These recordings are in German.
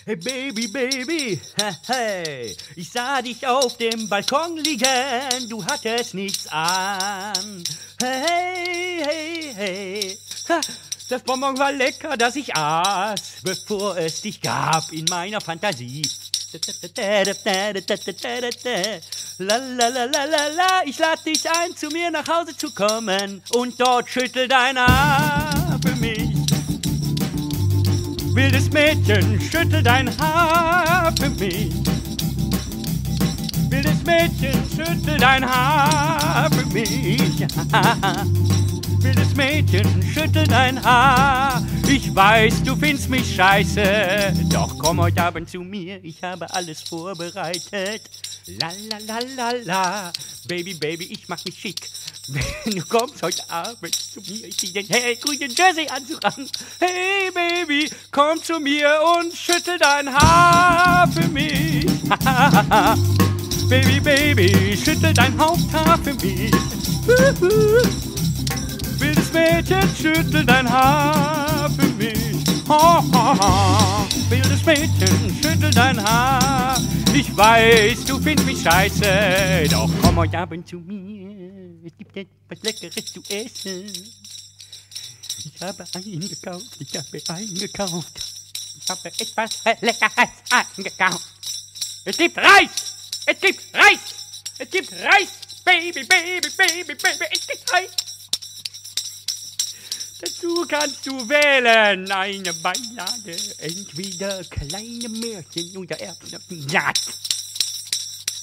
Hey Baby, Baby, hey, ich sah dich auf dem Balkon liegen, du hattest nichts an. Hey, hey, hey, ha, das Bonbon war lecker, das ich aß, bevor es dich gab in meiner Fantasie. La la la la la la, ich lade dich ein, zu mir nach Hause zu kommen und dort schüttel dein Haar für mich. Wildes Mädchen, schüttel dein Haar für mich. Wildes Mädchen, schüttel dein Haar für mich. Wildes Mädchen, schüttel dein Haar. Ich weiß, du findest mich scheiße, doch komm heute Abend zu mir, ich habe alles vorbereitet. La la la la la, Baby, Baby, ich mach mich schick. Wenn du kommst heute Abend zu mir, ich zieh den grünen Jersey-Anzug an. Hey Baby, komm zu mir und schüttel dein Haar für mich. Baby, Baby, schüttel dein Haupthaar für mich. Wildes Mädchen, schüttel dein Haar für mich. Wildes Mädchen, schüttel dein Haar. Ich weiß, du findest mich scheiße, doch komm heute Abend zu mir. Es gibt etwas Leckeres zu essen. Ich habe eingekauft, ich habe eingekauft. Ich habe etwas Leckeres eingekauft. Es gibt Reis! Es gibt Reis! Es gibt Reis! Baby, Baby, Baby, Baby, es gibt Reis! Dazu kannst du wählen eine Beilage. Entweder kleine Märchen oder Erbsensalat.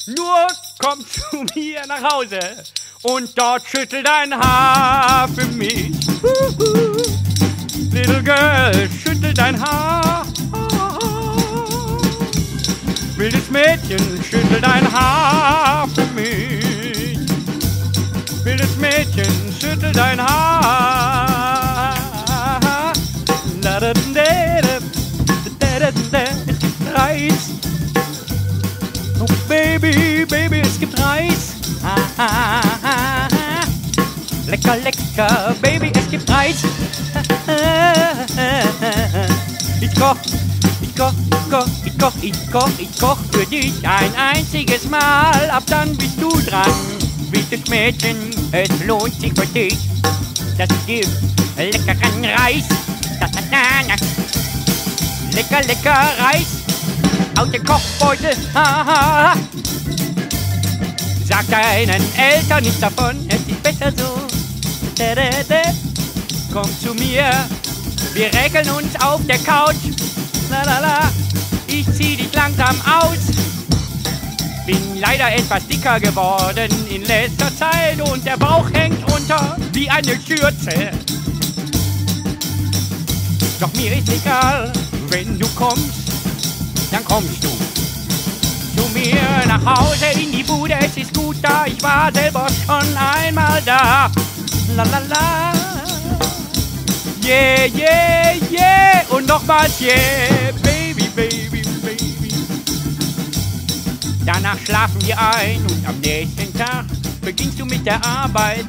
Nur komm zu mir nach Hause und dort schüttel dein Haar für mich. Little girl, schüttel dein Haar. Wildes Mädchen, schüttel dein Haar für mich. Wildes Mädchen, schüttel dein Haar. Es gibt Reis. Oh Baby, Baby, es gibt Reis. Lecker, lecker, Baby, es gibt Reis. Ich koch, ich koch, ich koch, ich koch, ich koch, ich koch für dich ein einziges Mal. Ab dann bist du dran. Wildes Mädchen, es lohnt sich für dich. Das gibt leckeren Reis. Lecker, lecker Reis aus dem Kochbeutel. Sag deinen Eltern nichts davon, es ist besser so. Komm zu mir, wir regeln uns auf der Couch. La la la, ich zieh dich langsam aus. Bin leider etwas dicker geworden in letzter Zeit und der Bauch hängt runter wie eine Schürze. Doch mir ist egal, wenn du kommst, dann kommst du zu mir nach Hause in die Bude. Es ist gut da, ich war selber schon einmal da. La la la, yeah, yeah, yeah, und nochmals yeah, baby, baby, baby. Danach schlafen wir ein und am nächsten Tag beginnst du mit der Arbeit.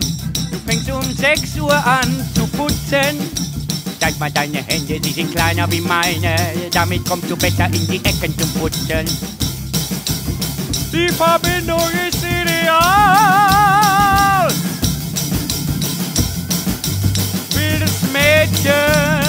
Du fängst um 6 Uhr an zu putzen. Zeig mal deine Hände, die sind kleiner wie meine. Damit kommst du besser in die Ecken zum Putzen. Die Verbindung ist ideal. Wildes Mädchen,